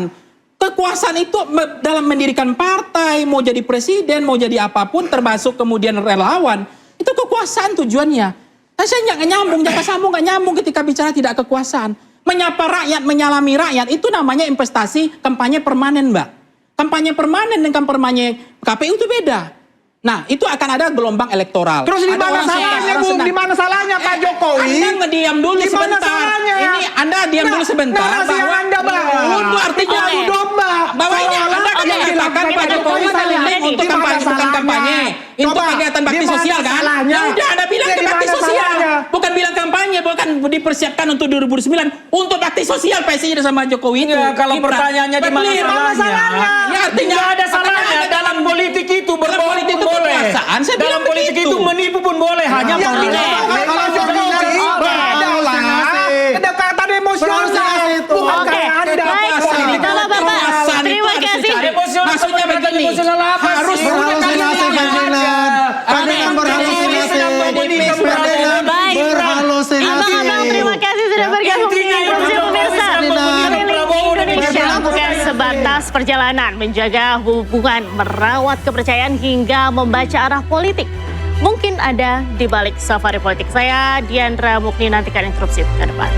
kekuasaan itu dalam mendirikan partai, mau jadi presiden, mau jadi apapun, termasuk kemudian relawan, itu kekuasaan tujuannya. Nah, saya nggak nyambung, jaka sambung nggak nyambung ketika bicara tidak kekuasaan. Menyapa rakyat, menyalami rakyat, itu namanya investasi kampanye permanen, Mbak. Kampanye permanen dengan kampanye KPU itu beda. Nah, itu akan ada gelombang elektoral. Terus di Ada mana orang salahnya, orang Bung? senang. Di mana salahnya Pak Jokowi? Anda ngediam dulu Di mana sebentar. salahnya? Ini Anda diam dulu sebentar. narasi yang Anda bangun itu artinya Oke. adu domba. bahwa ini Anda kan Oke. mengatakan Pak Jokowi Oke. saling untuk Di mana kampanye bukan salahnya? kampanye. Itu Coba, kegiatan bakti di mana sosial kan? salahnya? Ya udah Anda bilang Ya, ke di bakti mana sosial. salahnya? Bukan bilang kampanye, bukan dipersiapkan untuk 2029 untuk bakti sosial PSI sama Jokowi itu. Ya, kalau Gibran. pertanyaannya di mana Clear. salahnya? Ya artinya Nggak ada salahnya dalam politik itu berbohong politik pun itu boleh. kekuasaan, saya Dalam bilang politik begitu. itu menipu pun boleh. Hanya Yang politik. dilakukan Pak Jokowi adalah kedekatan emosional. Bukan Oke, kayak Anda. baik. Kalau Bapak, terima kasih. Maksudnya begini, Emosional apa harus sih? Berhalusinasi Ferdinand. Ferdinand berhalusinasi. Ferdinand Baik. berhalusinasi. Abang-abang, terima kasih sudah bergabung di Interupsi Pemirsa. Keliling Indonesia bukan sebatas perjalanan, menjaga hubungan, merawat kepercayaan hingga membaca arah politik. Mungkin ada di balik safari politik. Saya Diandra Mukni, nantikan Interupsi ke depan.